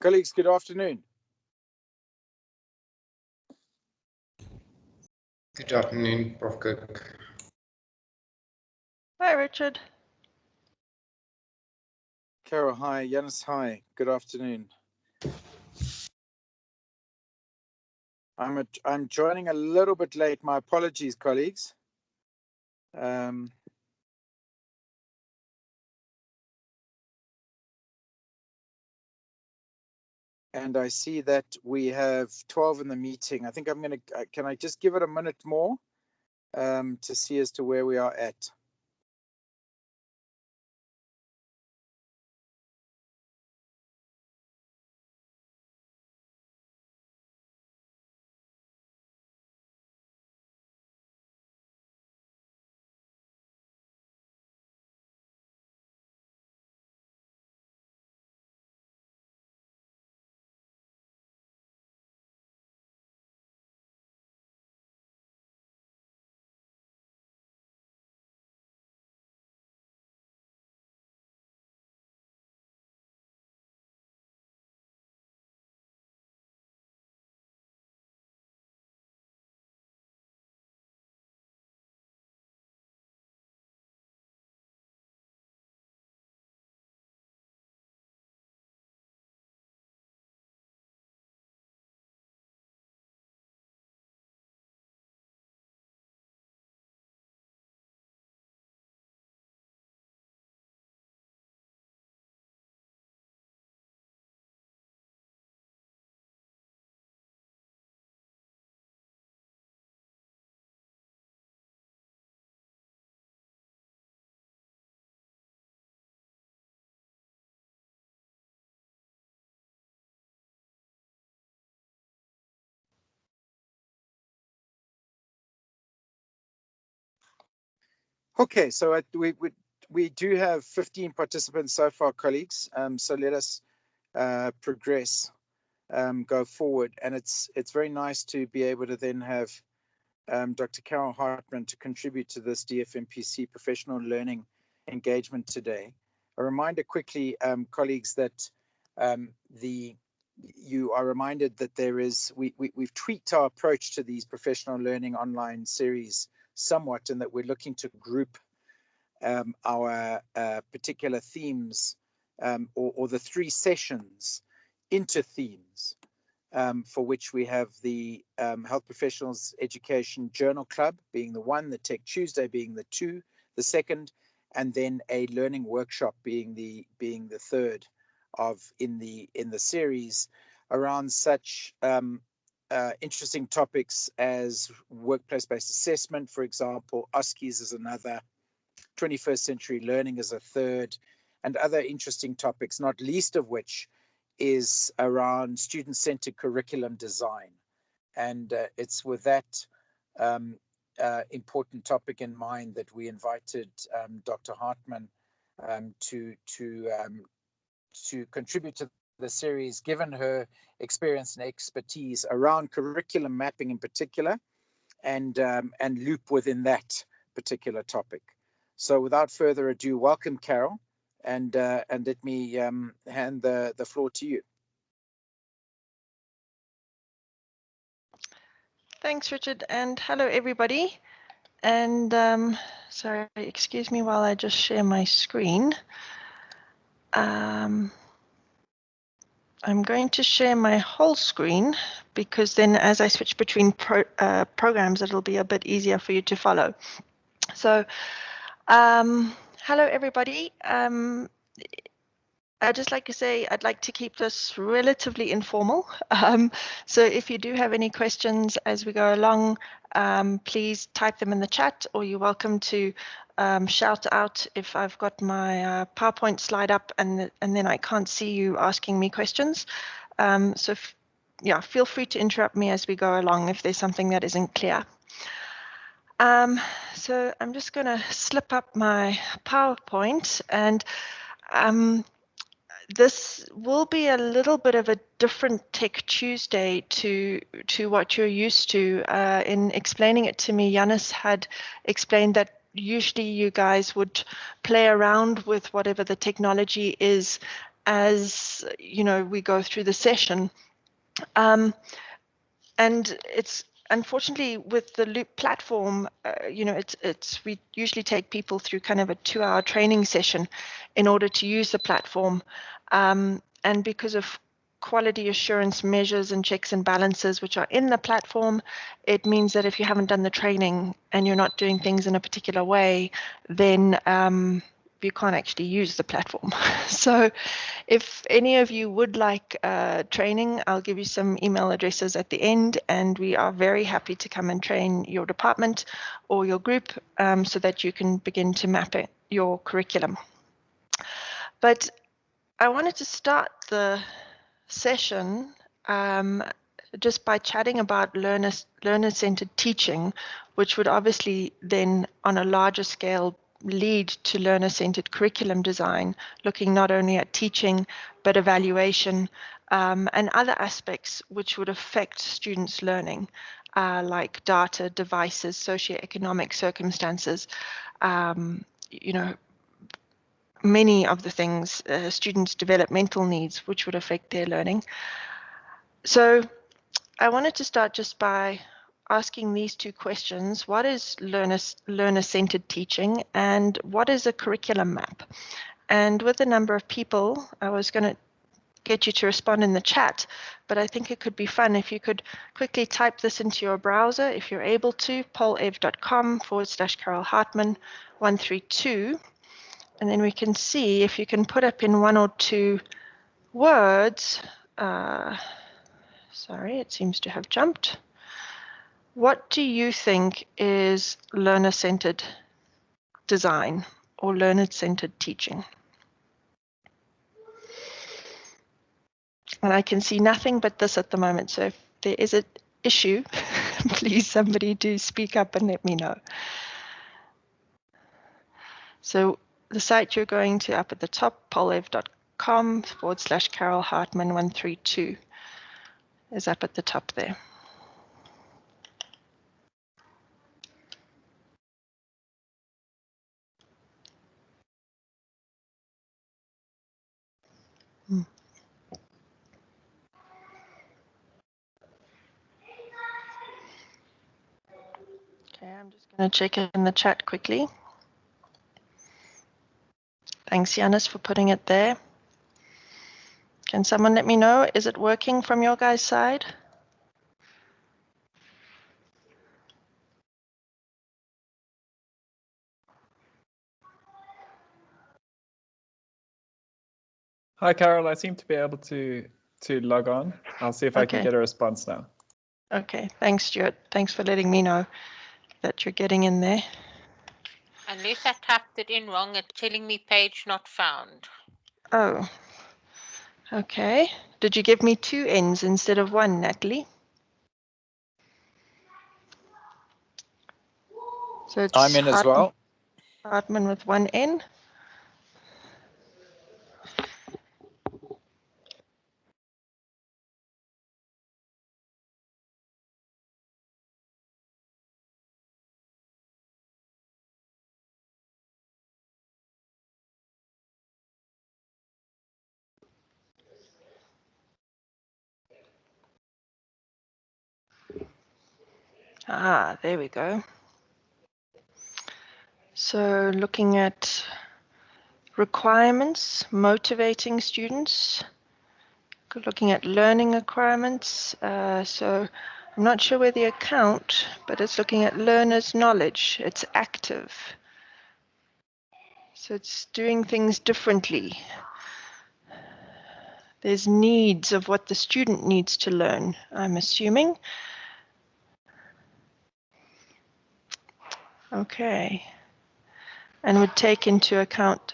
Colleagues, good afternoon. Good afternoon, Prof. Cook. Hi, Richard. Carol, hi. Yanis, hi. Good afternoon. I'm joining a little bit late. My apologies, colleagues. And I see that we have 12 in the meeting. I think I'm going to, can I just give it a minute more to see as to where we are at? Okay, so we do have 15 participants so far, colleagues. So let us progress, go forward, and it's very nice to be able to then have Dr. Carol Hartman to contribute to this DFMPC professional learning engagement today. A reminder quickly, colleagues, that you are reminded that we've tweaked our approach to these professional learning online series somewhat, and that we're looking to group our particular themes or the 3 sessions into themes, for which we have the Health Professionals Education Journal Club being the 1, the Tech Tuesday being the 2, the 2nd, and then a learning workshop being the 3rd in the series around such interesting topics as workplace-based assessment, for example. OSCEs is another, 21st century learning is a 3rd, and other interesting topics, not least of which is around student-centered curriculum design. And it's with that important topic in mind that we invited Dr. Hartman to contribute to the series, given her experience and expertise around curriculum mapping in particular, and LOOOP within that particular topic. So without further ado, welcome, Carol, and let me hand the floor to you. Thanks, Richard, and hello, everybody. And sorry, excuse me while I just share my screen. I'm going to share my whole screen because then as I switch between programs, it'll be a bit easier for you to follow. So hello, everybody. I'd just like to say I'd like to keep this relatively informal. So if you do have any questions as we go along, please type them in the chat, or you're welcome to shout out if I've got my PowerPoint slide up and then I can't see you asking me questions. So yeah, feel free to interrupt me as we go along if there's something that isn't clear. So I'm just going to slip up my PowerPoint, and this will be a little bit of a different Tech Tuesday to what you're used to. In explaining it to me, Yanis had explained that usually you guys would play around with whatever the technology is as you know, we go through the session. And it's unfortunately with the LOOP platform, you know, we usually take people through kind of a 2-hour training session in order to use the platform. And because of quality assurance measures and checks and balances which are in the platform, it means that if you haven't done the training and you're not doing things in a particular way, then you can't actually use the platform. So if any of you would like training, I'll give you some email addresses at the end, and we are very happy to come and train your department or your group so that you can begin to map your curriculum. But I wanted to start the session just by chatting about learner-centered teaching, which would obviously then on a larger scale lead to learner-centered curriculum design, looking not only at teaching but evaluation and other aspects which would affect students' learning, like data, devices, socioeconomic circumstances, you know, many of the things, students' developmental needs, which would affect their learning. So I wanted to start just by asking these two questions. What is learner-centered teaching, and what is a curriculum map? And with a number of people, I was going to get you to respond in the chat, but I think it could be fun if you could quickly type this into your browser, if you're able to, polev.com/Carol Hartman 132, and then we can see if you can put up in 1 or 2 words. Sorry, it seems to have jumped. What do you think is learner-centered design or learner-centered teaching? And I can see nothing but this at the moment. So if there is an issue, please somebody do speak up and let me know. So the site you're going to up at the top, polev.com/Carol Hartman 132 is up at the top there. Okay, I'm just going to check in the chat quickly. Thanks, Yanis, for putting it there. Can someone let me know, is it working from your guys' side? Hi, Carol. I seem to be able to log on. I'll see if I can get a response now. Okay, thanks, Stuart. Thanks for letting me know that you're getting in there. Unless I typed it in wrong, it's telling me page not found. Oh, okay. Did you give me 2 N's instead of 1, Natalie? So it's I'm in as well. Hartman with 1 N. Ah, there we go. So looking at requirements, motivating students, looking at learning requirements. So I'm not sure where the account, but it's looking at learners' knowledge. It's active. So it's doing things differently. There's needs of what the student needs to learn, I'm assuming. Okay. And would take into account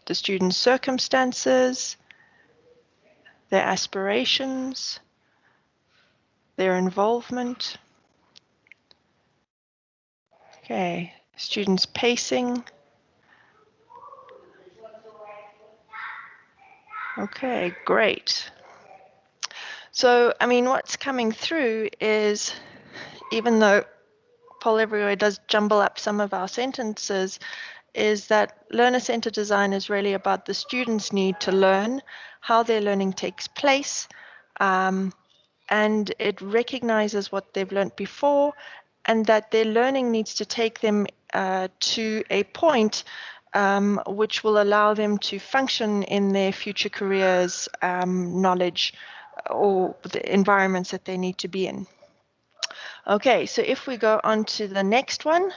the student's circumstances, their aspirations, their involvement. Okay, students' pacing. Okay, great. So, I mean, what's coming through is, even though Paul Everywhere does jumble up some of our sentences, is that learner-centered design is really about the students' need to learn, how their learning takes place, and it recognizes what they've learned before, and that their learning needs to take them to a point which will allow them to function in their future careers, knowledge, or the environments that they need to be in. Okay, so if we go on to the next one,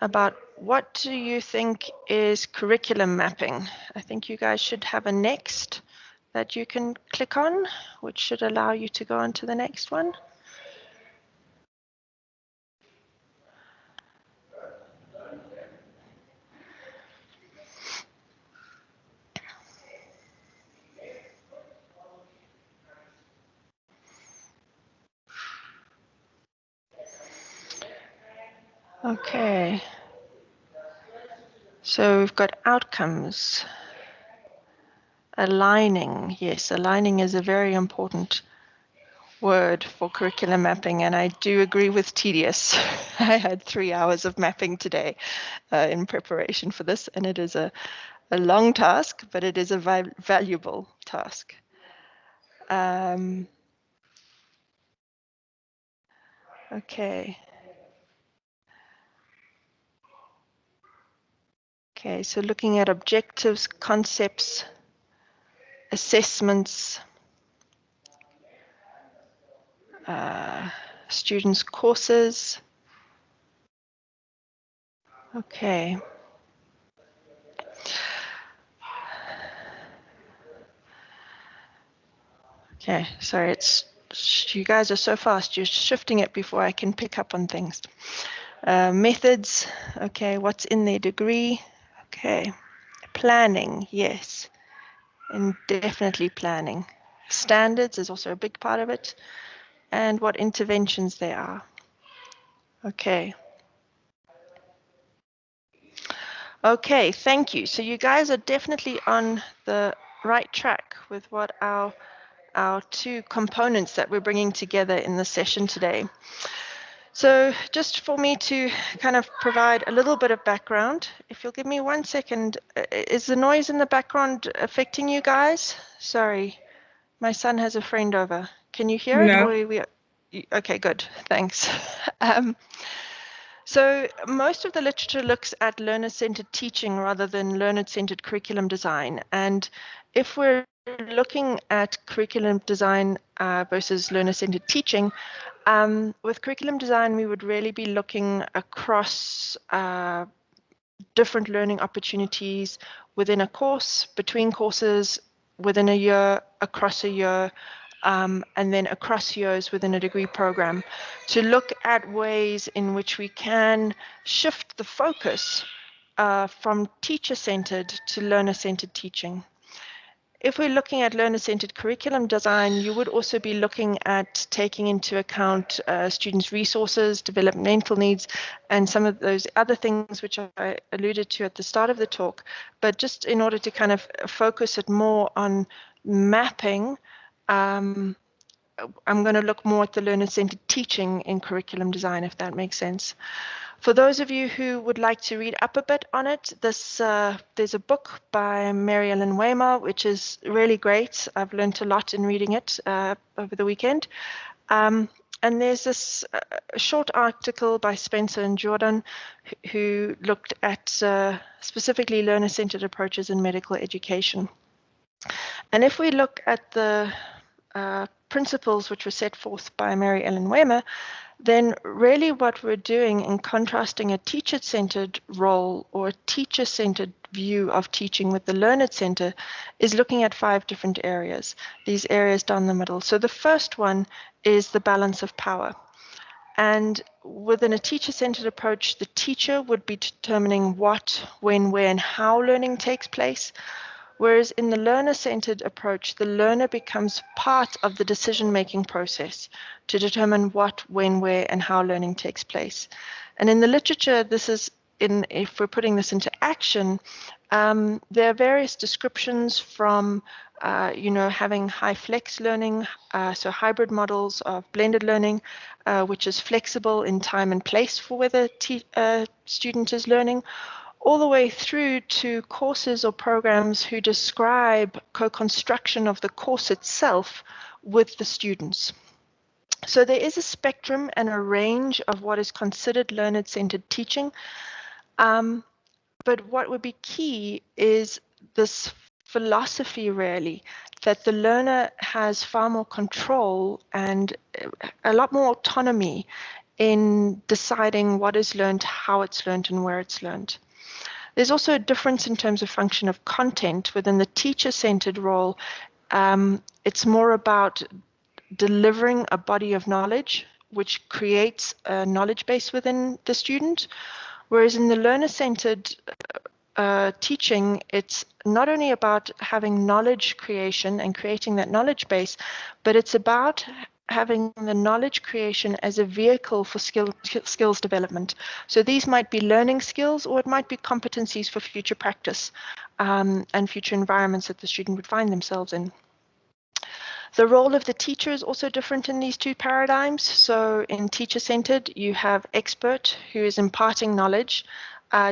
about what do you think is curriculum mapping? I think you guys should have a next that you can click on, which should allow you to go on to the next one. Okay. So we've got outcomes. Aligning. Yes, aligning is a very important word for curriculum mapping, and I do agree with tedious. I had 3 hours of mapping today in preparation for this, and it is a long task, but it is a valuable task. Okay. Okay, so looking at objectives, concepts, assessments, students' courses. Okay. Okay, sorry, you guys are so fast. You're shifting it before I can pick up on things. Methods, okay, what's in their degree? Okay, planning, yes, and definitely planning. Standards is also a big part of it, and what interventions there are. Okay. Okay, thank you. So you guys are definitely on the right track with what our 2 components that we're bringing together in the session today. So just for me to kind of provide a little bit of background, if you'll give me 1 second, is the noise in the background affecting you guys? Sorry, my son has a friend over. Can you hear it? Or okay, good, thanks. So most of the literature looks at learner-centered teaching rather than learner-centered curriculum design. And if we're looking at curriculum design versus learner-centered teaching, with curriculum design, we would really be looking across different learning opportunities within a course, between courses, within a year, across a year, and then across years within a degree program, to look at ways in which we can shift the focus from teacher-centered to learner-centered teaching. If we're looking at learner-centered curriculum design, you would also be looking at taking into account students' resources, developmental needs, and some of those other things which I alluded to at the start of the talk. But just in order to kind of focus it more on mapping, I'm going to look more at the learner-centered teaching in curriculum design, if that makes sense. For those of you who would like to read up a bit on it, there's a book by Mary Ellen Weymar, which is really great. I've learned a lot in reading it over the weekend. And there's this short article by Spencer and Jordan who looked at specifically learner-centered approaches in medical education. And if we look at the principles which were set forth by Mary Ellen Weymar, then really what we're doing in contrasting a teacher-centered role or a teacher-centered view of teaching with the learner center is looking at 5 different areas, these areas down the middle. So the first one is the balance of power. And within a teacher-centered approach, the teacher would be determining what, when, where, and how learning takes place. Whereas in the learner-centered approach, the learner becomes part of the decision-making process to determine what, when, where, and how learning takes place. And in the literature, this is, if we're putting this into action, there are various descriptions from, having high flex learning, so hybrid models of blended learning, which is flexible in time and place for where the student is learning, all the way through to courses or programs who describe co-construction of the course itself with the students. So there is a spectrum and a range of what is considered learner-centered teaching. But what would be key is this philosophy, really, that the learner has far more control and a lot more autonomy in deciding what is learned, how it's learned, and where it's learned. There's also a difference in terms of function of content within the teacher-centered role. It's more about delivering a body of knowledge, which creates a knowledge base within the student. Whereas in the learner-centered teaching, it's not only about having knowledge creation and creating that knowledge base, but it's about having the knowledge creation as a vehicle for skills development. So these might be learning skills, or it might be competencies for future practice and future environments that the student would find themselves in. The role of the teacher is also different in these two paradigms. So in teacher-centered, you have expert who is imparting knowledge,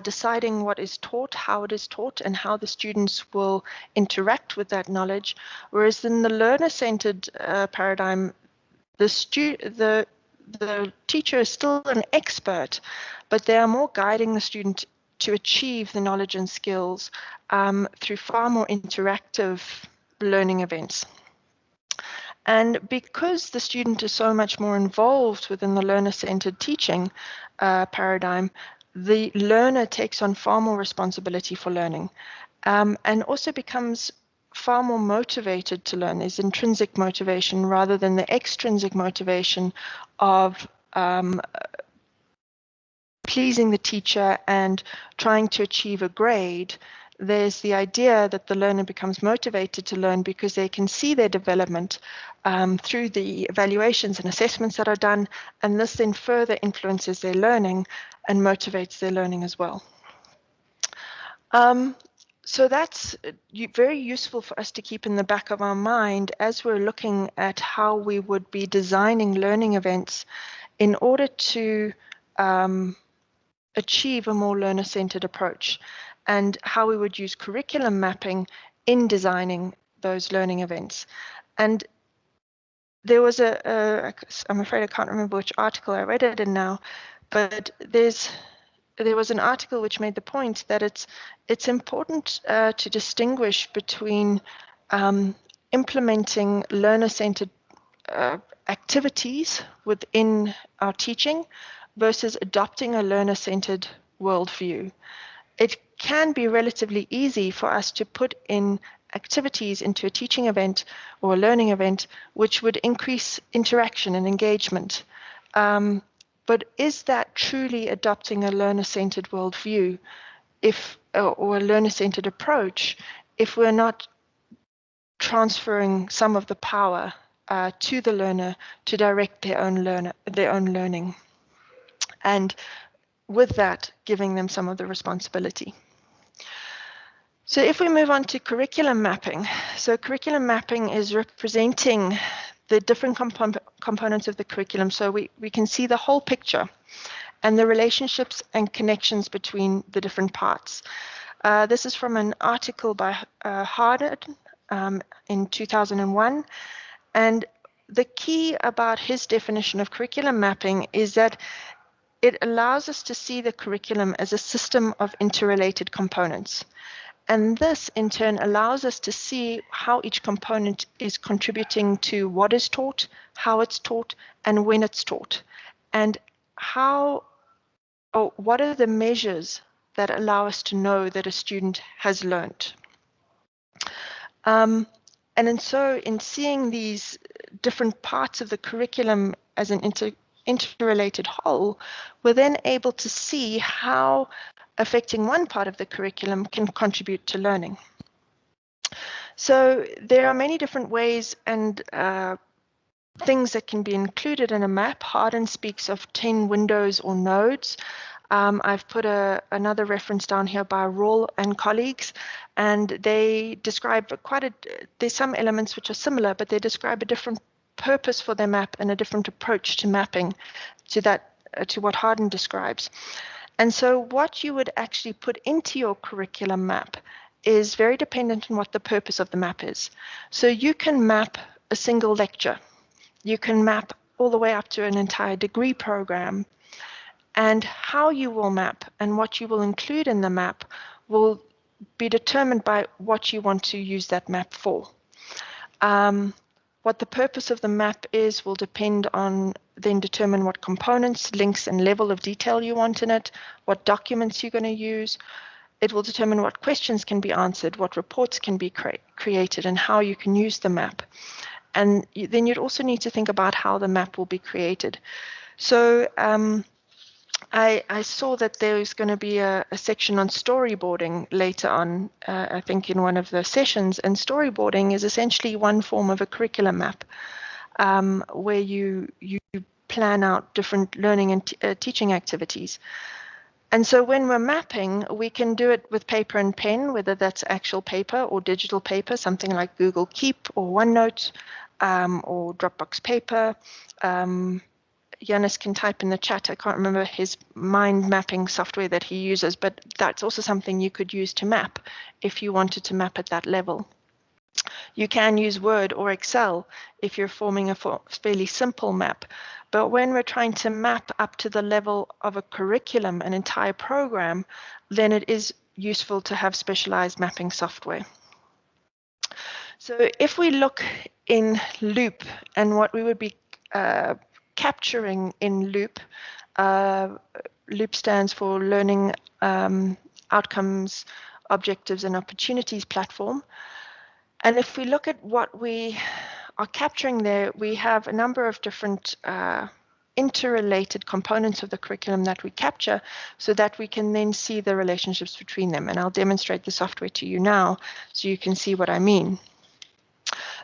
deciding what is taught, how it is taught, and how the students will interact with that knowledge. Whereas in the learner-centered paradigm, the teacher is still an expert, but they are more guiding the student to achieve the knowledge and skills through far more interactive learning events. And because the student is so much more involved within the learner-centered teaching paradigm, the learner takes on far more responsibility for learning and also becomes far more motivated to learn. There's intrinsic motivation rather than the extrinsic motivation of pleasing the teacher and trying to achieve a grade. There's the idea that the learner becomes motivated to learn because they can see their development through the evaluations and assessments that are done, and this then further influences their learning and motivates their learning as well. So that's very useful for us to keep in the back of our mind as we're looking at how we would be designing learning events in order to achieve a more learner-centered approach, and how we would use curriculum mapping in designing those learning events. And there was I'm afraid I can't remember which article I read it in now, but there was an article which made the point that it's important to distinguish between implementing learner-centered activities within our teaching versus adopting a learner-centered worldview. It can be relatively easy for us to put in activities into a teaching event or a learning event which would increase interaction and engagement. But is that truly adopting a learner-centered worldview or a learner-centered approach if we're not transferring some of the power to the learner to direct their own learning, and with that, giving them some of the responsibility? So if we move on to curriculum mapping, so curriculum mapping is representing the different components of the curriculum, so we can see the whole picture and the relationships and connections between the different parts. This is from an article by Harden in 2001, and the key about his definition of curriculum mapping is that it allows us to see the curriculum as a system of interrelated components. And this, in turn, allows us to see how each component is contributing to what is taught, how it's taught, and when it's taught. And what are the measures that allow us to know that a student has learned? And in seeing these different parts of the curriculum as an interrelated whole, we're then able to see how affecting one part of the curriculum can contribute to learning. So there are many different ways and things that can be included in a map. Harden speaks of 10 windows or nodes. I've put another reference down here by Rawle and colleagues, and they describe there's some elements which are similar, but they describe a different purpose for their map and a different approach to mapping to what Harden describes. And so what you would actually put into your curriculum map is very dependent on what the purpose of the map is. So you can map a single lecture. You can map all the way up to an entire degree program. And how you will map and what you will include in the map will be determined by what you want to use that map for. What the purpose of the map is will depend on, then determine what components, links, and level of detail you want in it, what documents you're going to use. It will determine what questions can be answered, what reports can be created, and how you can use the map. And then you'd also need to think about how the map will be created. So I saw that there is going to be a section on storyboarding later on, I think in one of the sessions, and storyboarding is essentially one form of a curriculum map where you plan out different learning and teaching activities. And so when we're mapping, we can do it with paper and pen, whether that's actual paper or digital paper, something like Google Keep or OneNote or Dropbox paper. Yannis can type in the chat. I can't remember his mind mapping software that he uses, but that's also something you could use to map if you wanted to map at that level. You can use Word or Excel if you're forming a fairly simple map. But when we're trying to map up to the level of a curriculum, an entire program, then it is useful to have specialized mapping software. So if we look in LOOP and what we would be capturing in LOOP, LOOP stands for Learning Outcomes, Objectives and Opportunities Platform. And if we look at what we are capturing there, we have a number of different interrelated components of the curriculum that we capture so that we can then see the relationships between them. And I'll demonstrate the software to you now so you can see what I mean.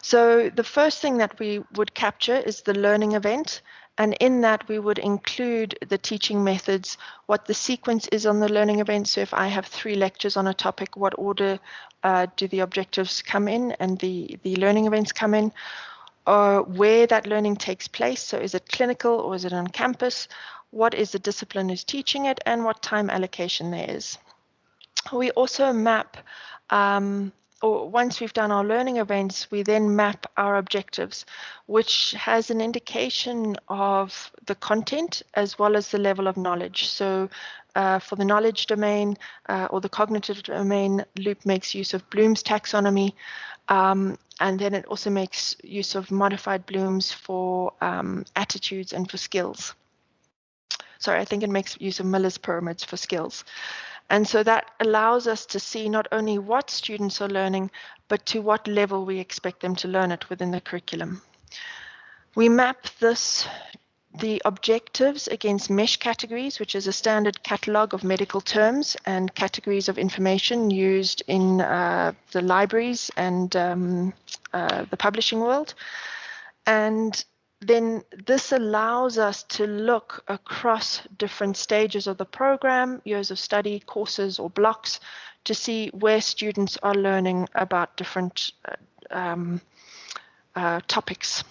So the first thing that we would capture is the learning event. And in that, we would include the teaching methods, what the sequence is on the learning event. So if I have 3 lectures on a topic, what order do the objectives come in and the learning events come in? Or where that learning takes place. So is it clinical or is it on campus? What is the discipline who's teaching it and what time allocation there is? We also map, or once we've done our learning events, we then map our objectives, which has an indication of the content as well as the level of knowledge. So for the knowledge domain or the cognitive domain, LOOP makes use of Bloom's taxonomy. And then it also makes use of modified Bloom's for attitudes and for skills. Sorry, I think it makes use of Miller's pyramids for skills. And so that allows us to see not only what students are learning, but to what level we expect them to learn it within the curriculum. We map the objectives against MESH categories, which is a standard catalogue of medical terms and categories of information used in the libraries and the publishing world. And then this allows us to look across different stages of the program, years of study, courses or blocks, to see where students are learning about different topics.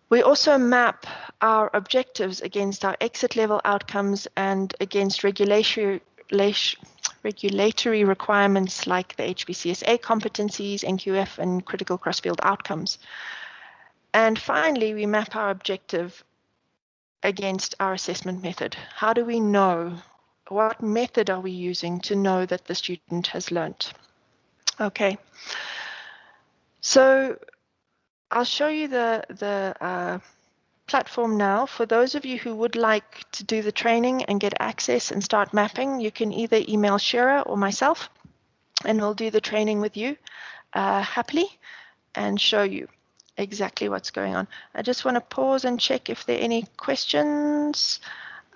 We also map our objectives against our exit level outcomes and against regulatory requirements like the HBCSA competencies, NQF, and critical cross-field outcomes. And finally, we map our objective against our assessment method. How do we know? What method are we using to know that the student has learnt? Okay. So I'll show you the platform now. For those of you who would like to do the training and get access and start mapping, you can either email Shira or myself, and we'll do the training with you happily and show you exactly what's going on. I just want to pause and check if there are any questions.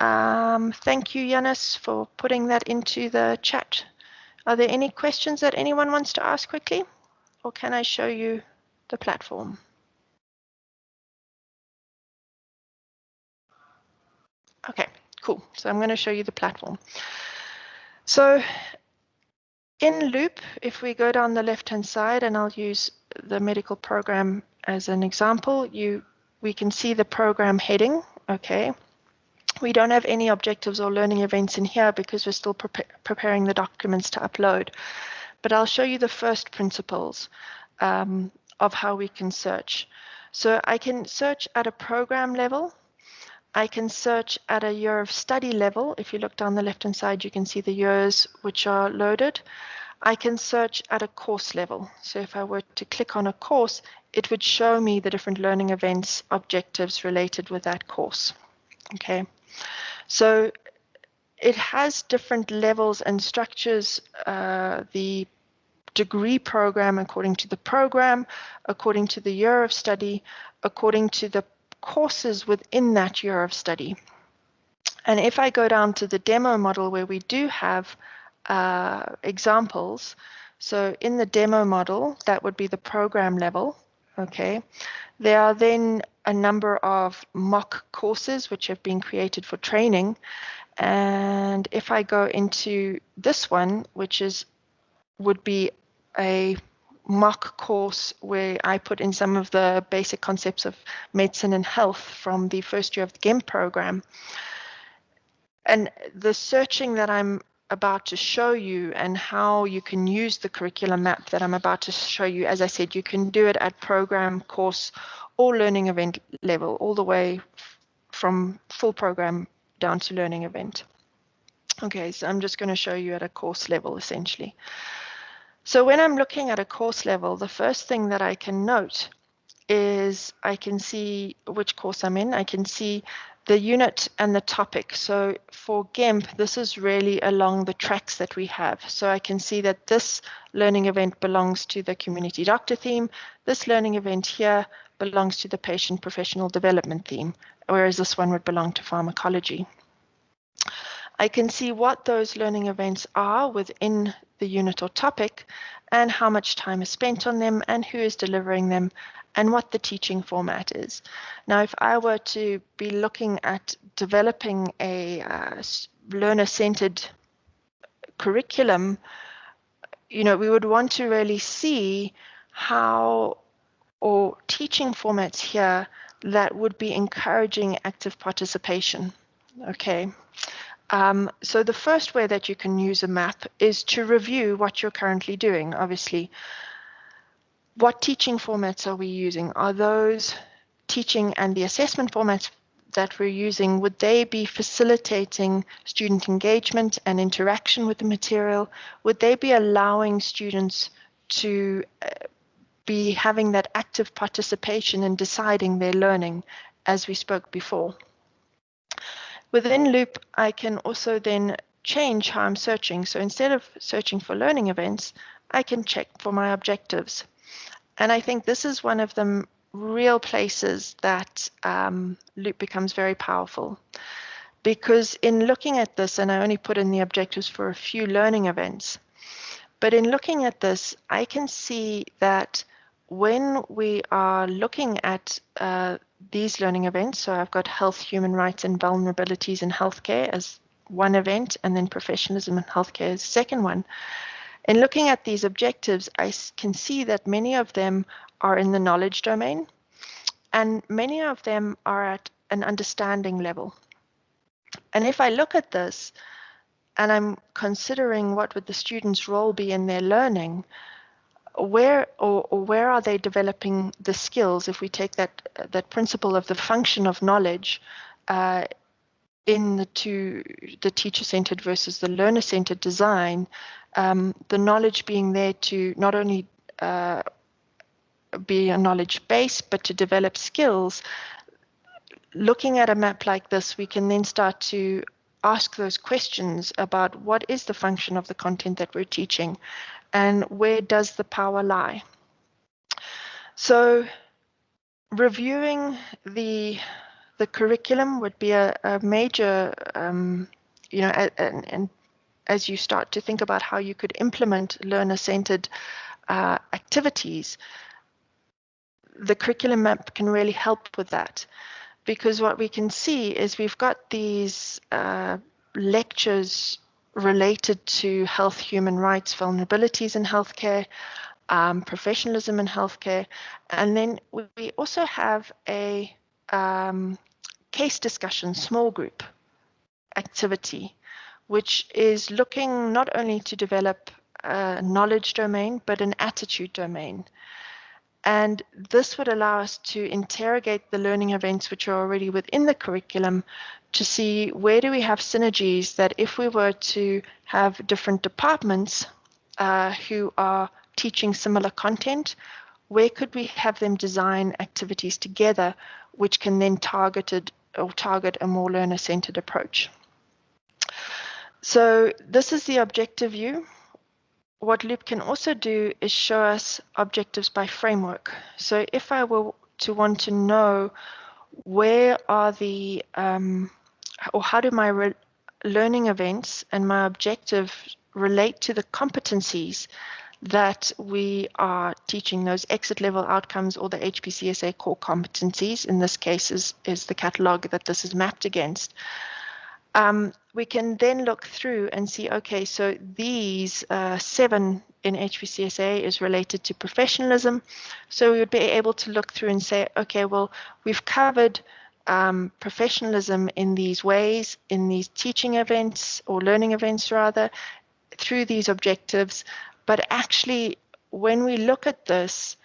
Thank you, Yannis, for putting that into the chat. Are there any questions that anyone wants to ask quickly? Or can I show you the platform? Okay, cool. So I'm going to show you the platform. So in LOOP, if we go down the left-hand side, and I'll use the medical program as an example, we can see the program heading, okay? We don't have any objectives or learning events in here because we're still preparing the documents to upload. But I'll show you the first principles of how we can search. So I can search at a program level. I can search at a year of study level. If you look down the left-hand side, you can see the years which are loaded. I can search at a course level. So if I were to click on a course, it would show me the different learning events, objectives related with that course. Okay, so it has different levels and structures. The degree program according to the program, according to the year of study, according to the courses within that year of study. And if I go down to the demo model where we do have examples, so in the demo model, that would be the program level, okay? There are then a number of mock courses which have been created for training. And if I go into this one, which would be a mock course where I put in some of the basic concepts of medicine and health from the first year of the GEM program. And the searching that I'm about to show you and how you can use the curriculum map that I'm about to show you, as I said, you can do it at program, course, or learning event level, all the way from full program down to learning event. Okay, so I'm just going to show you at a course level, essentially. So when I'm looking at a course level, the first thing that I can note is I can see which course I'm in. I can see the unit and the topic. So for GEMP, this is really along the tracks that we have. So I can see that this learning event belongs to the community doctor theme. This learning event here belongs to the patient professional development theme, whereas this one would belong to pharmacology. I can see what those learning events are within the unit or topic and how much time is spent on them and who is delivering them and what the teaching format is. Now, if I were to be looking at developing a learner-centered curriculum, you know, we would want to really see how or teaching formats here that would be encouraging active participation. Okay. So the first way that you can use a map is to review what you're currently doing, obviously. What teaching formats are we using? Are those teaching and the assessment formats that we're using, would they be facilitating student engagement and interaction with the material? Would they be allowing students to be having that active participation in deciding their learning, as we spoke before? Within LOOP, I can also then change how I'm searching. So instead of searching for learning events, I can check for my objectives. And I think this is one of the real places that LOOP becomes very powerful. Because in looking at this, and I only put in the objectives for a few learning events, but in looking at this, I can see that when we are looking at these learning events, so I've got health, human rights, and vulnerabilities in healthcare as one event, and then professionalism in healthcare as the second one. In looking at these objectives, I can see that many of them are in the knowledge domain, and many of them are at an understanding level. And if I look at this, and I'm considering what would the student's role be in their learning, where are they developing the skills? If we take that principle of the function of knowledge in the teacher-centered versus the learner-centered design, the knowledge being there to not only be a knowledge base, but to develop skills. Looking at a map like this, we can then start to ask those questions about what is the function of the content that we're teaching and where does the power lie. So reviewing the curriculum would be a major, you know, and as you start to think about how you could implement learner-centered activities, the curriculum map can really help with that. Because what we can see is we've got these lectures related to health, human rights, vulnerabilities in healthcare, professionalism in healthcare, and then we also have a case discussion small group. activity, which is looking not only to develop a knowledge domain, but an attitude domain. And this would allow us to interrogate the learning events which are already within the curriculum to see where do we have synergies that if we were to have different departments who are teaching similar content, where could we have them design activities together which can then target a more learner-centered approach. So this is the objective view. What LOOP can also do is show us objectives by framework. So if I were to want to know where are the, or how do my learning events and my objective relate to the competencies that we are teaching, those exit level outcomes or the HPCSA core competencies, in this case is the catalog that this is mapped against. We can then look through and see, okay, so these 7 in HPCSA is related to professionalism. So we would be able to look through and say, okay, well, we've covered professionalism in these ways, in these teaching events or learning events rather, through these objectives. But actually, when we look at this,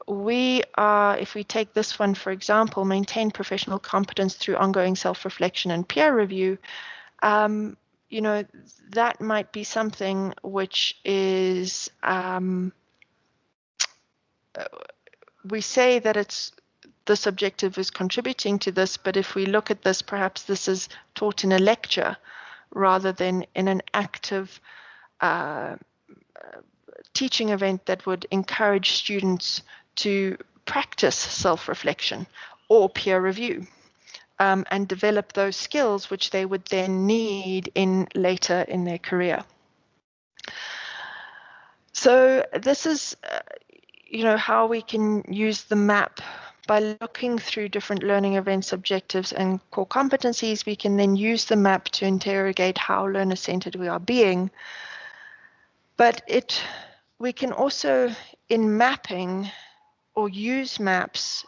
we are, if we take this one, for example, maintain professional competence through ongoing self-reflection and peer review, you know, that might be something which is, we say that it's, this objective is contributing to this, but if we look at this, perhaps this is taught in a lecture rather than in an active teaching event that would encourage students to practice self-reflection or peer review. And develop those skills which they would then need in later in their career. So this is, you know, how we can use the map by looking through different learning events, objectives, and core competencies. We can then use the map to interrogate how learner-centered we are being. But we can also, in mapping, or use maps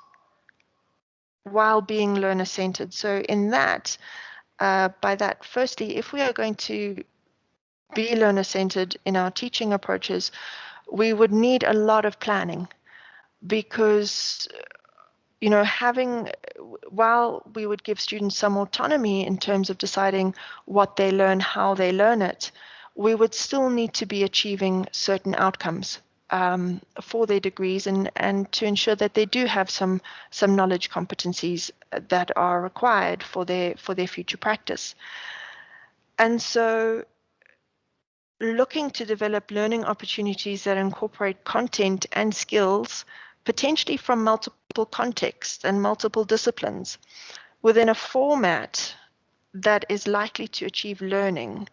while being learner-centered. So in that, by that, firstly, if we are going to be learner-centered in our teaching approaches, we would need a lot of planning because, you know, while we would give students some autonomy in terms of deciding what they learn, how they learn it, we would still need to be achieving certain outcomes for their degrees and to ensure that they do have some knowledge competencies that are required for their future practice. And so looking to develop learning opportunities that incorporate content and skills, potentially from multiple contexts and multiple disciplines, within a format that is likely to achieve learning,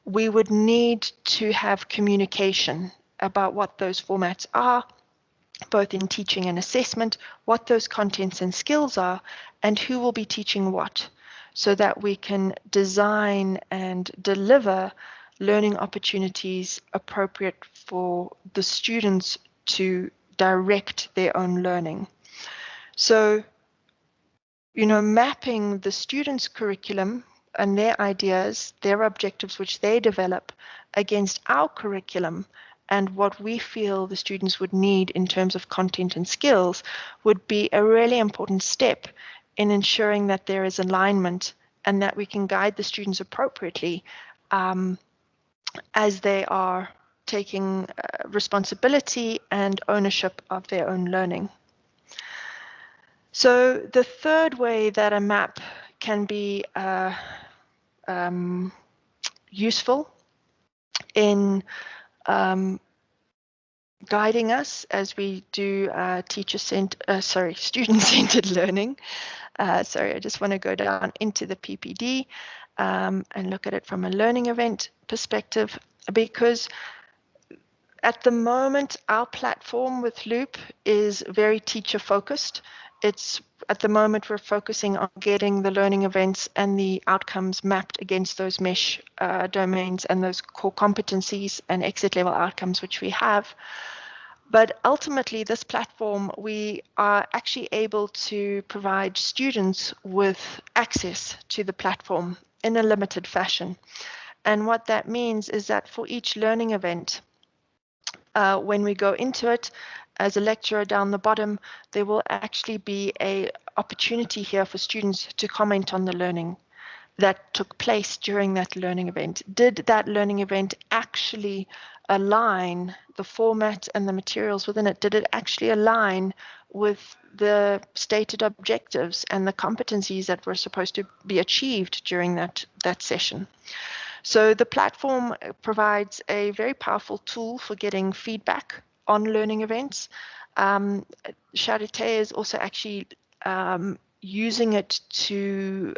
we would need to have communication about what those formats are, both in teaching and assessment, what those contents and skills are, and who will be teaching what, so that we can design and deliver learning opportunities appropriate for the students to direct their own learning. So, you know, mapping the students' curriculum and their ideas, their objectives which they develop against our curriculum and what we feel the students would need in terms of content and skills would be a really important step in ensuring that there is alignment and that we can guide the students appropriately as they are taking responsibility and ownership of their own learning. So the third way that a map can be useful in guiding us as we do student-centered learning. Sorry, I just want to go down into the PPD and look at it from a learning event perspective, because at the moment, our platform with LOOP is very teacher focused. At the moment, we're focusing on getting the learning events and the outcomes mapped against those mesh domains and those core competencies and exit level outcomes which we have. But ultimately, this platform, we are actually able to provide students with access to the platform in a limited fashion. And what that means is that for each learning event, when we go into it, as a lecturer down the bottom, there will actually be an opportunity here for students to comment on the learning that took place during that learning event. Did that learning event actually align the format and the materials within it? Did it actually align with the stated objectives and the competencies that were supposed to be achieved during that session? So the platform provides a very powerful tool for getting feedback on learning events. Charité is also actually using it to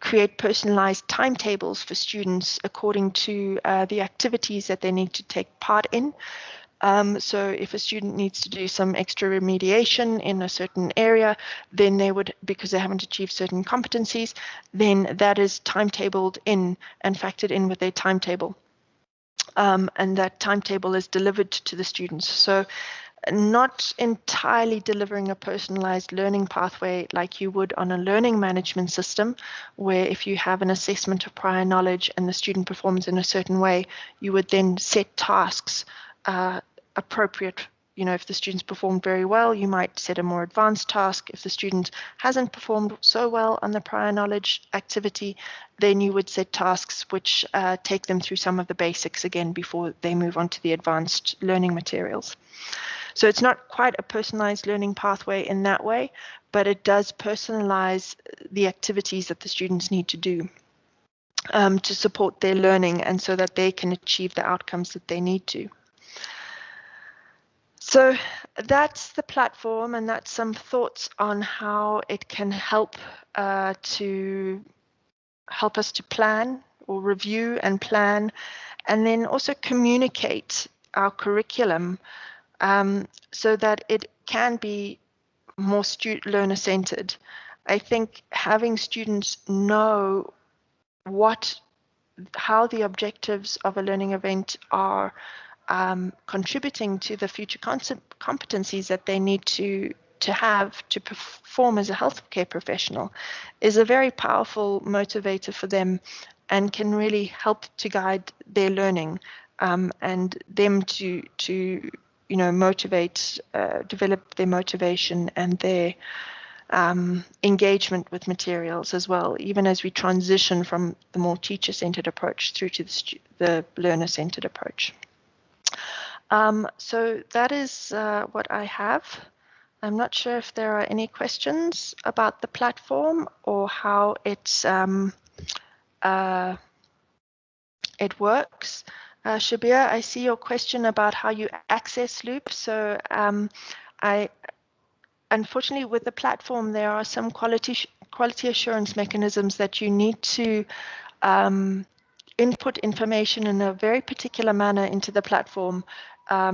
create personalized timetables for students according to the activities that they need to take part in. So if a student needs to do some extra remediation in a certain area, then they would, because they haven't achieved certain competencies, then that is timetabled in and factored in with their timetable. And that timetable is delivered to the students. So not entirely delivering a personalized learning pathway like you would on a learning management system, where if you have an assessment of prior knowledge and the student performs in a certain way, you would then set tasks appropriate. You know, if the students performed very well, you might set a more advanced task. If the student hasn't performed so well on the prior knowledge activity, then you would set tasks which take them through some of the basics again before they move on to the advanced learning materials. So it's not quite a personalized learning pathway in that way, but it does personalize the activities that the students need to do to support their learning and so that they can achieve the outcomes that they need to. So that's the platform, and that's some thoughts on how it can help us to plan or review and plan, and then also communicate our curriculum so that it can be more learner centered. I think having students know how the objectives of a learning event are contributing to the future competencies that they need to have to perform as a healthcare professional is a very powerful motivator for them and can really help to guide their learning and them to motivate, develop their motivation and their engagement with materials as well, even as we transition from the more teacher-centered approach through to the learner-centered approach. So that is what I have. I'm not sure if there are any questions about the platform or how it works. Shabir, I see your question about how you access LOOP. So unfortunately, with the platform, there are some quality assurance mechanisms that you need to input information in a very particular manner into the platform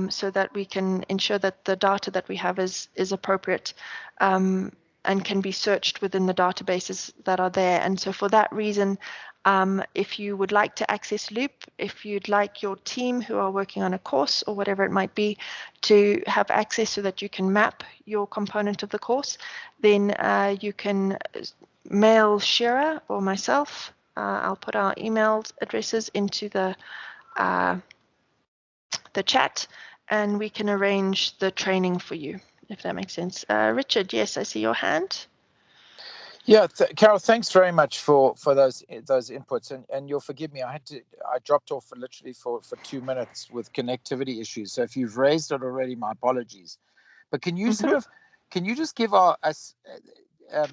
so that we can ensure that the data that we have is appropriate and can be searched within the databases that are there. And so for that reason, if you would like to access LOOP, if you'd like your team who are working on a course or whatever it might be to have access so that you can map your component of the course, then you can mail Shira or myself. I'll put our email addresses into the chat, and we can arrange the training for you, if that makes sense. Richard, yes, I see your hand. Yeah, Carol, thanks very much for those inputs, and you'll forgive me. I dropped off literally for 2 minutes with connectivity issues. So if you've raised it already, my apologies. But can you can you just give us a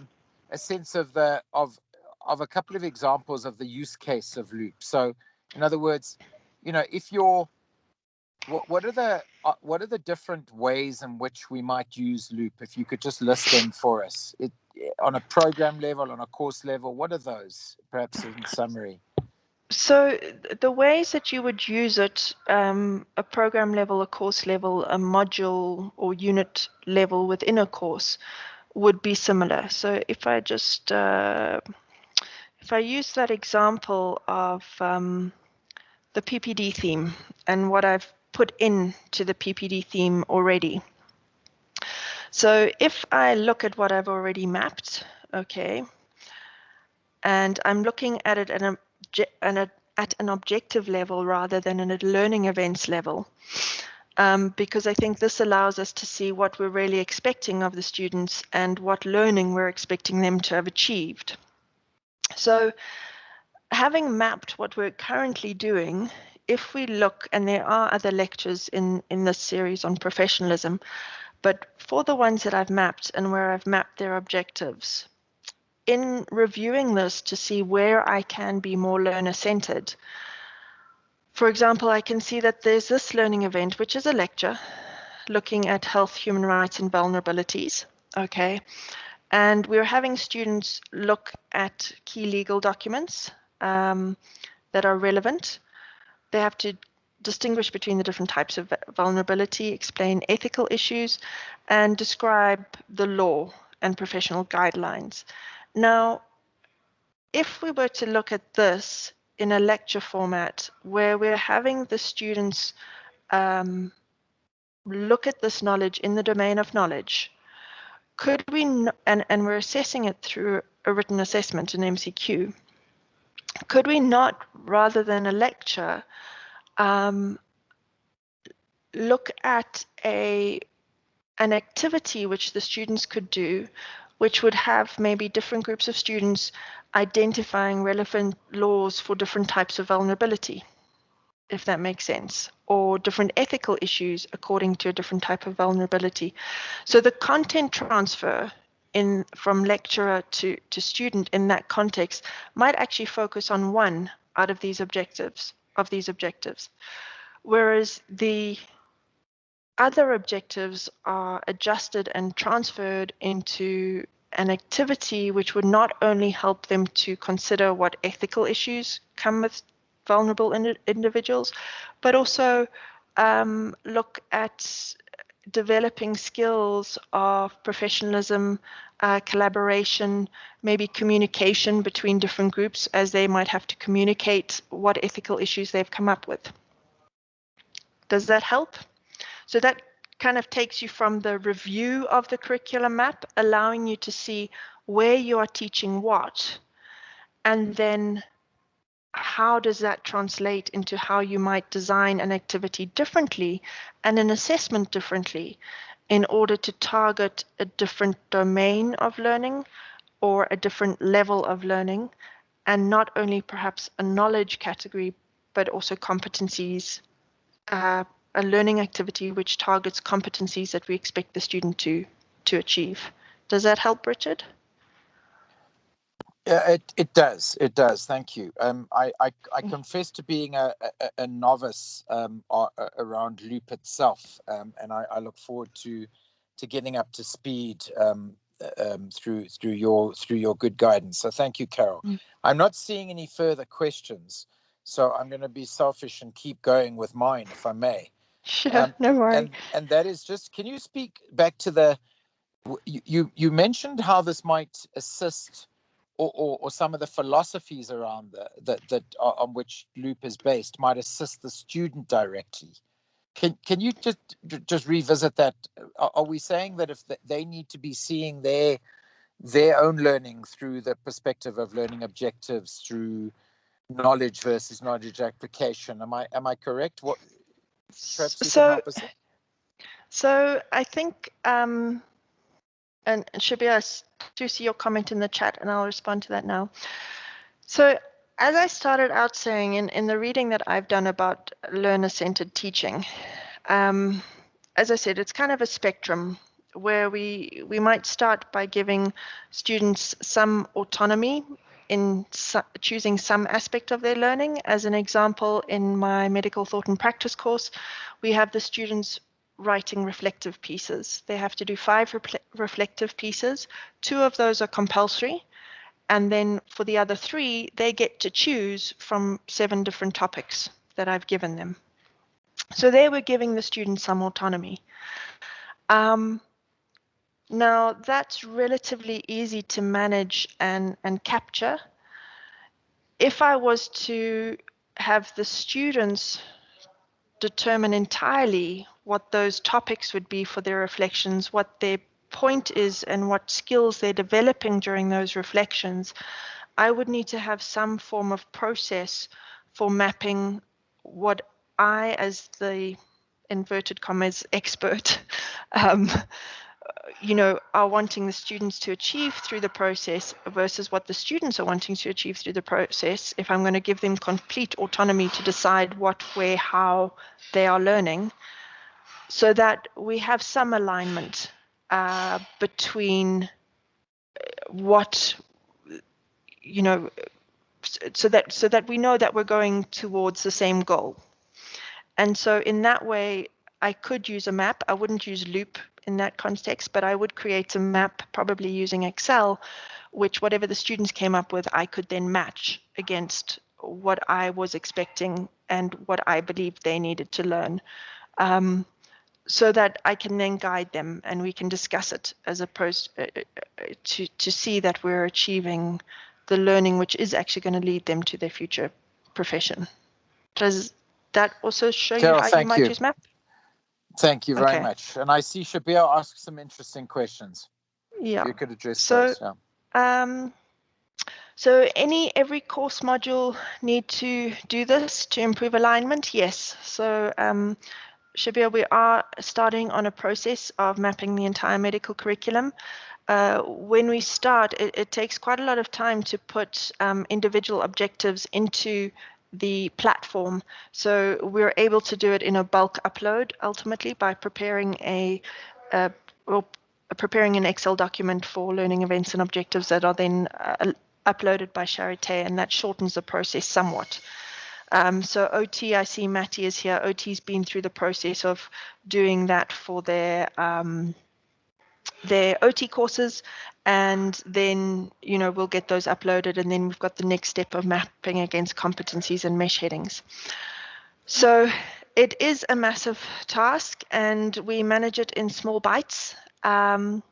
sense of a couple of examples of the use case of LOOP? So, in other words, if you're what are the different ways in which we might use LOOP? If you could just list them for us, on a program level, on a course level, what are those, perhaps in summary? So the ways that you would use it, a program level, a course level, a module or unit level within a course would be similar. So if I just, if I use that example of the PPD theme and what I've put into the PPD theme already. So if I look at what I've already mapped, okay, and I'm looking at it at an objective level rather than at a learning events level. Because I think this allows us to see what we're really expecting of the students and what learning we're expecting them to have achieved. So having mapped what we're currently doing, if we look, and there are other lectures in this series on professionalism, but for the ones that I've mapped and where I've mapped their objectives, in reviewing this to see where I can be more learner-centered, for example, I can see that there's this learning event, which is a lecture looking at health, human rights, and vulnerabilities. Okay. And we're having students look at key legal documents that are relevant. They have to distinguish between the different types of vulnerability, explain ethical issues, and describe the law and professional guidelines. Now, if we were to look at this in a lecture format where we're having the students look at this knowledge in the domain of knowledge, could we, and we're assessing it through a written assessment, an MCQ, could we not, rather than a lecture, look at an activity which the students could do, which would have maybe different groups of students identifying relevant laws for different types of vulnerability, if that makes sense, or different ethical issues according to a different type of vulnerability. So the content transfer from lecturer to student in that context might actually focus on one out of these objectives, whereas the other objectives are adjusted and transferred into an activity which would not only help them to consider what ethical issues come with vulnerable individuals, but also look at developing skills of professionalism, collaboration, maybe communication between different groups as they might have to communicate what ethical issues they've come up with. Does that help? So that kind of takes you from the review of the curriculum map, allowing you to see where you are teaching what, and then how does that translate into how you might design an activity differently and an assessment differently in order to target a different domain of learning or a different level of learning, and not only perhaps a knowledge category, but also competencies, a learning activity which targets competencies that we expect the student to achieve. Does that help, Richard? Yeah, it does. It does. Thank you. I confess to being a novice around LOOP itself, and I look forward to getting up to speed through your good guidance. So thank you, Carol. I'm not seeing any further questions, so I'm going to be selfish and keep going with mine, if I may. Sure, no worry. And that is just, can you speak back to the, you mentioned how this might assist, or some of the philosophies around that on which LOOP is based might assist the student directly. Can you just revisit that? Are we saying that if they need to be seeing their own learning through the perspective of learning objectives, through knowledge versus knowledge application? Am I correct? What perhaps you can help us? So I think, and Shabir, I do see your comment in the chat, and I'll respond to that now. So as I started out saying in the reading that I've done about learner-centered teaching, as I said, it's kind of a spectrum where we might start by giving students some autonomy in choosing some aspect of their learning. As an example, in my medical thought and practice course, we have the students writing reflective pieces. They have to do 5 reflective pieces. 2 of those are compulsory. And then for the other 3, they get to choose from 7 different topics that I've given them. So there we're giving the students some autonomy. Now that's relatively easy to manage and capture. If I was to have the students determine entirely what those topics would be for their reflections, what their point is and what skills they're developing during those reflections, I would need to have some form of process for mapping what I, as the inverted commas expert, are wanting the students to achieve through the process versus what the students are wanting to achieve through the process, if I'm going to give them complete autonomy to decide what, where, how they are learning, so that we have some alignment between what, so that we know that we're going towards the same goal. And so in that way, I could use a map. I wouldn't use LOOP in that context, but I would create a map probably using Excel, which whatever the students came up with, I could then match against what I was expecting and what I believed they needed to learn, so that I can then guide them and we can discuss it as opposed to see that we're achieving the learning which is actually going to lead them to their future profession. Does that also show Carol, you how you might use map? Thank you very much. And I see Shabir asked some interesting questions. Yeah. You could address those. Yeah. So every course module need to do this to improve alignment? Yes. So Shabir, we are starting on a process of mapping the entire medical curriculum. When we start, it takes quite a lot of time to put individual objectives into the platform. So we're able to do it in a bulk upload ultimately by preparing preparing an Excel document for learning events and objectives that are then uploaded by Charité, and that shortens the process somewhat. So OT, I see Matty is here. OT's been through the process of doing that for their OT courses, and then we'll get those uploaded, and then we've got the next step of mapping against competencies and mesh headings. So it is a massive task, and we manage it in small bites. And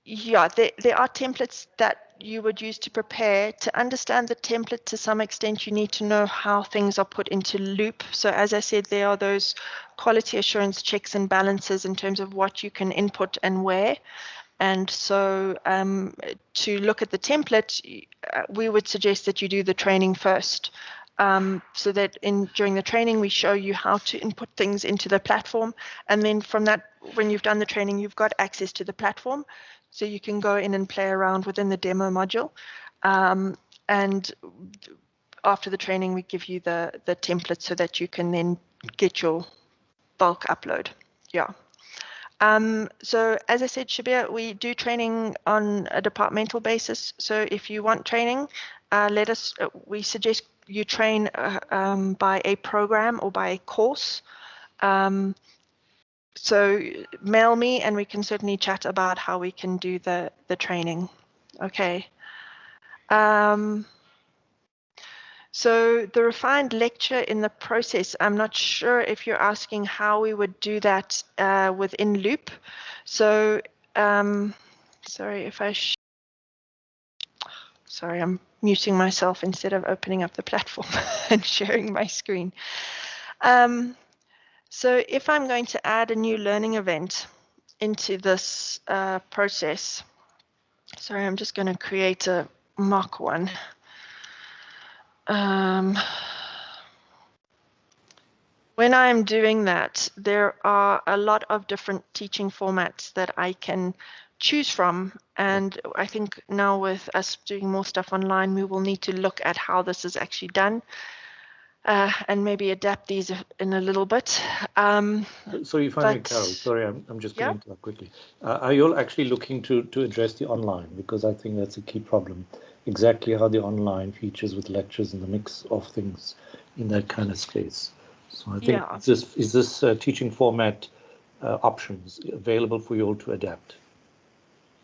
yeah, there are templates that you would use to prepare. To understand the template to some extent, you need to know how things are put into LOOP. So as I said, there are those quality assurance checks and balances in terms of what you can input and where. And so to look at the template, we would suggest that you do the training first. So that during the training, we show you how to input things into the platform. And then from that, when you've done the training, you've got access to the platform. So you can go in and play around within the demo module. And after the training, we give you the template so that you can then get your bulk upload. Yeah. So as I said, Shabir, we do training on a departmental basis. So if you want training, we suggest you train by a program or by a course. So mail me and we can certainly chat about how we can do the training. Okay. So the refined lecture in the process, I'm not sure if you're asking how we would do that within LOOP. So sorry if sorry, I'm muting myself instead of opening up the platform and sharing my screen. So if I'm going to add a new learning event into this process, sorry, I'm just going to create a mock one. When I'm doing that, there are a lot of different teaching formats that I can choose from. And I think now with us doing more stuff online, we will need to look at how this is actually done and maybe adapt these in a little bit. So if I may, Carol, sorry, I'm just going to interrupt quickly. Are you all actually looking to address the online? Because I think that's a key problem. Exactly how the online features with lectures and the mix of things in that kind of space. So I think is this teaching format options available for you all to adapt?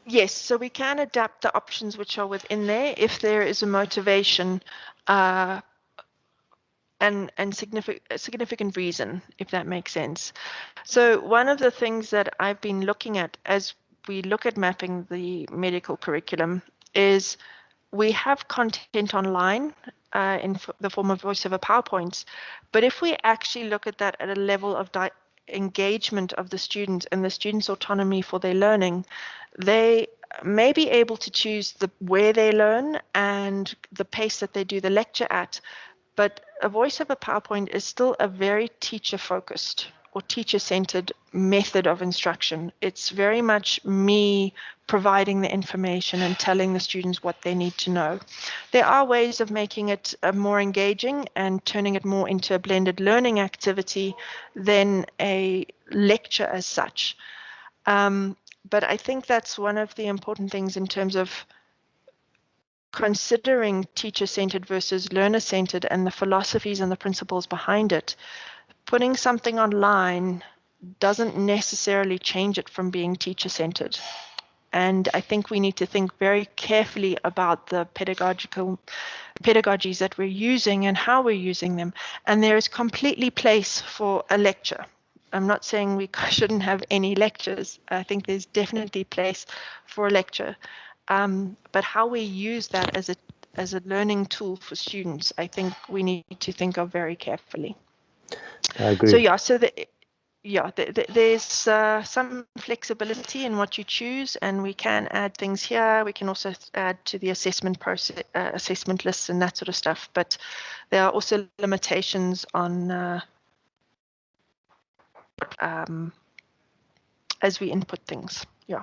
Yes, so we can adapt the options which are within there if there is a motivation and significant reason, if that makes sense. So one of the things that I've been looking at as we look at mapping the medical curriculum is we have content online in the form of voiceover PowerPoints, but if we actually look at that at a level of engagement of the student and the student's autonomy for their learning, they may be able to choose where they learn and the pace that they do the lecture at, but a voice over PowerPoint is still a very teacher-focused or teacher-centered method of instruction. It's very much me providing the information and telling the students what they need to know. There are ways of making it more engaging and turning it more into a blended learning activity than a lecture as such. But I think that's one of the important things in terms of considering teacher-centered versus learner-centered and the philosophies and the principles behind it. Putting something online doesn't necessarily change it from being teacher-centered. And I think we need to think very carefully about the pedagogies that we're using and how we're using them. And there is completely place for a lecture. I'm not saying we shouldn't have any lectures. I think there's definitely place for a lecture. But how we use that as a learning tool for students, I think we need to think of very carefully. I agree. So yeah, there's some flexibility in what you choose, and we can add things here. We can also add to the assessment process, assessment lists and that sort of stuff. But there are also limitations on as we input things. Yeah.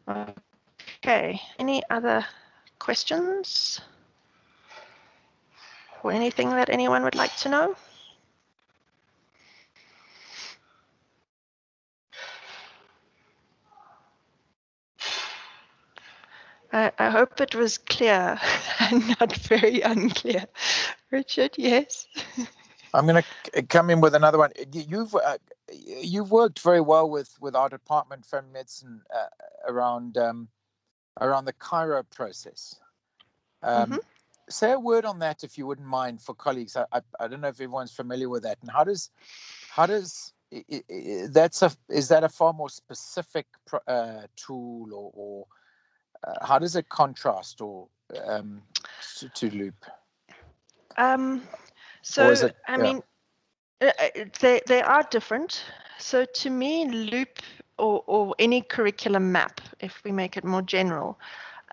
Okay. Any other questions? Or anything that anyone would like to know? I hope it was clear and not very unclear. Richard, yes? I'm going to come in with another one. You've worked very well with our department, Family Medicine, around the Cairo process. Say a word on that, if you wouldn't mind, for colleagues. I don't know if everyone's familiar with that, and how does is that a far more specific tool, or how does it contrast to Loop? So I mean, they are different. So to me, Loop or any curriculum map, if we make it more general,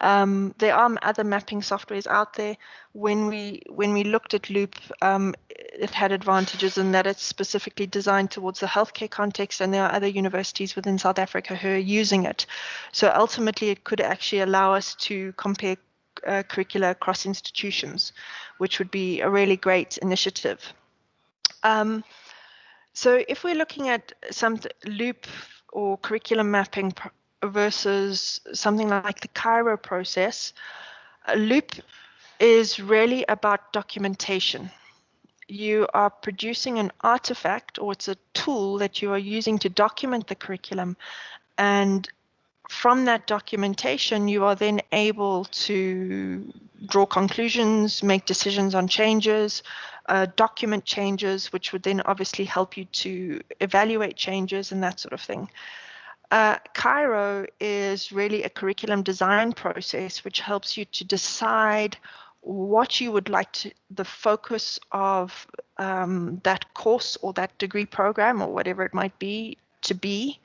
there are other mapping softwares out there. When we looked at Loop, it had advantages in that it's specifically designed towards the healthcare context, and there are other universities within South Africa who are using it. So ultimately, it could actually allow us to compare curricula across institutions, which would be a really great initiative. So if we're looking at some Loop or curriculum mapping versus something like the Cairo process, Loop is really about documentation. You are producing an artifact, or it's a tool that you are using to document the curriculum, and from that documentation, you are then able to draw conclusions, make decisions on changes, document changes, which would then obviously help you to evaluate changes and that sort of thing. Cairo is really a curriculum design process, which helps you to decide what you would like the focus of that course or that degree program or whatever it might be to be.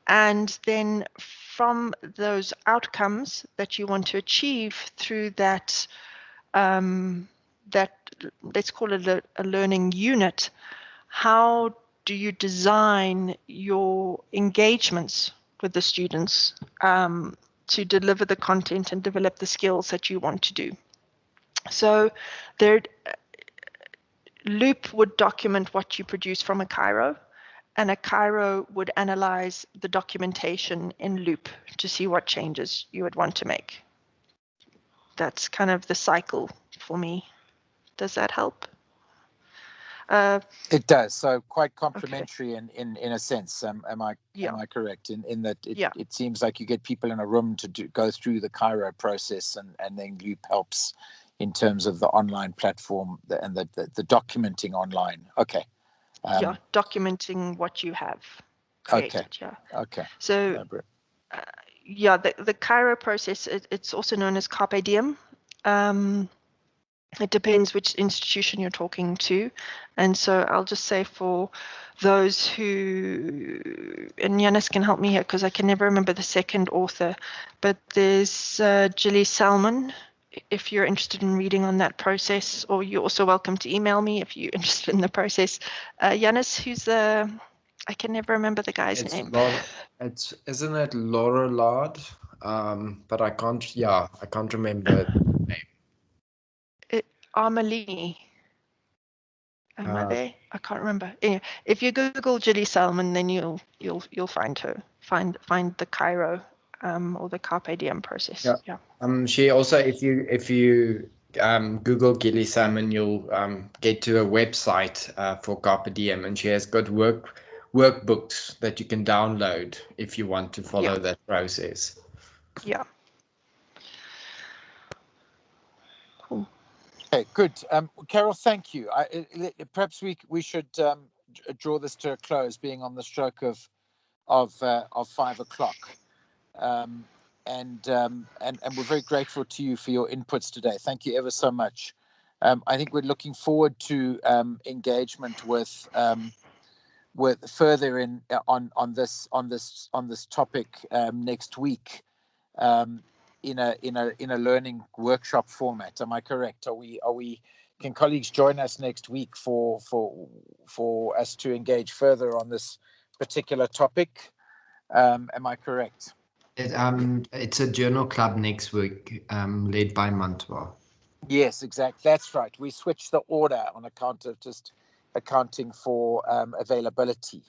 And then from those outcomes that you want to achieve through that, let's call it a learning unit, how do you design your engagements with the students to deliver the content and develop the skills that you want to do? So Loop would document what you produce from a Cairo, and a Cairo would analyze the documentation in Loop to see what changes you would want to make. That's kind of the cycle for me. Does that help? It does. So quite complementary in a sense. Am I correct in that it seems like you get people in a room to go through the Cairo process, and then Loop helps in terms of the online platform and the documenting online. Okay. Documenting what you have created. Okay. Okay. So the Cairo process, it's also known as Carpe Diem. It depends which institution you're talking to. And so I'll just say for those who, and Yanis can help me here because I can never remember the second author, but there's Gilly Salmon, if you're interested in reading on that process, or you're also welcome to email me if you're interested in the process. Yanis, who's the, I can never remember the guy's name. Isn't it Laura Lard? But I can't remember. Armalini. Am I there? I can't remember. Anyway, if you Google Gilly Salmon, then you'll find her. Find the Cairo or the Carpe Diem process. Yeah. She also, if you Google Gilly Salmon, you'll get to a website for Carpe Diem, and she has got workbooks that you can download if you want to follow that process. Yeah. Cool. Okay, good. Carol, thank you. Perhaps we should draw this to a close, being on the stroke of 5 o'clock. And we're very grateful to you for your inputs today. Thank you ever so much. I think we're looking forward to engagement with further on this topic next week. In a learning workshop format. Am I correct? Can colleagues join us next week for us to engage further on this particular topic? Am I correct? It's a journal club next week, led by Mantua. Yes, exactly. That's right. We switched the order on account of just accounting for availability.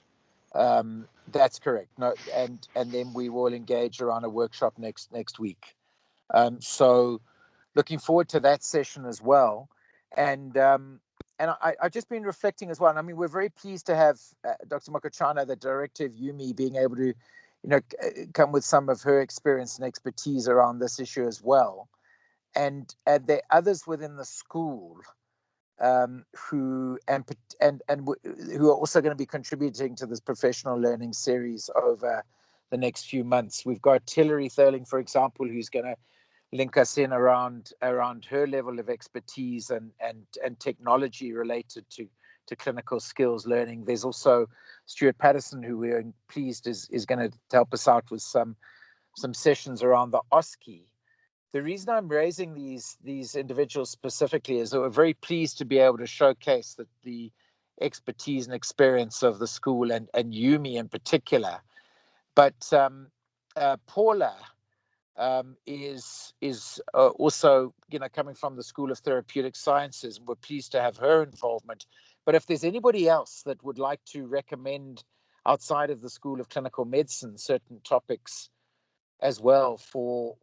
That's correct. No, and then we will engage around a workshop next week. So looking forward to that session as well. And I've just been reflecting as well. And I mean, we're very pleased to have Dr. Mokochana, the director of UMI, being able to, come with some of her experience and expertise around this issue as well. And there are others within the school who are also going to be contributing to this professional learning series over the next few months. We've got Hilary Thurling, for example, who's going to link us in around her level of expertise and technology related to clinical skills learning. There's also Stuart Patterson, who we're pleased is going to help us out with some sessions around the OSCE. The reason I'm raising these individuals specifically is that we're very pleased to be able to showcase the expertise and experience of the school and UMI in particular. But Paula is also coming from the School of Therapeutic Sciences, and we're pleased to have her involvement. But if there's anybody else that would like to recommend outside of the School of Clinical Medicine certain topics as well for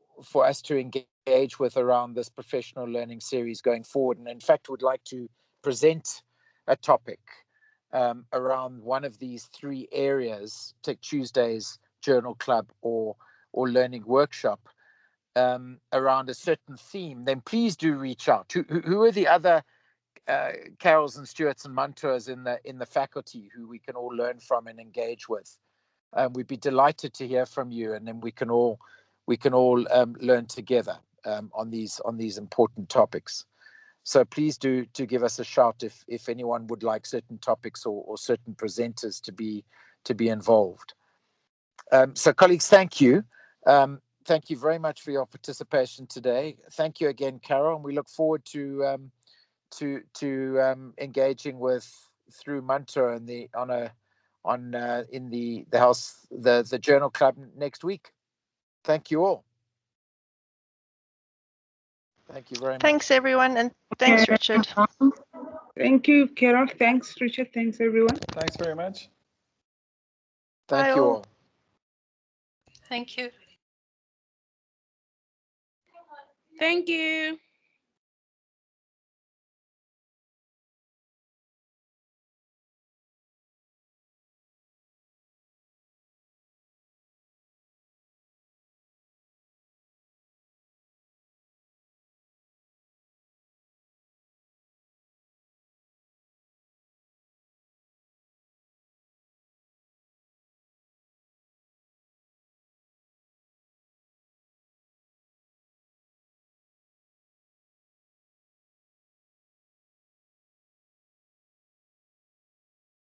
us to engage with around this professional learning series going forward, and in fact would like to present a topic around one of these three areas, Tech Tuesdays, Journal Club, or learning workshop around a certain theme, then please do reach out. Who are the other Carols and Stuarts and Mantuas in the faculty who we can all learn from and engage with? We'd be delighted to hear from you, and then we can all learn together on these important topics. So please do give us a shout if anyone would like certain topics or certain presenters to be involved. So colleagues, thank you. Thank you very much for your participation today. Thank you again, Carol, and we look forward to engaging through Mantua in the house, the Journal Club next week. Thank you all. Thank you very much. Thanks everyone, and thanks Richard. Thank you, Carol. Thanks, Richard. Thanks everyone. Thanks very much. Thank you all. Thank you. Thank you.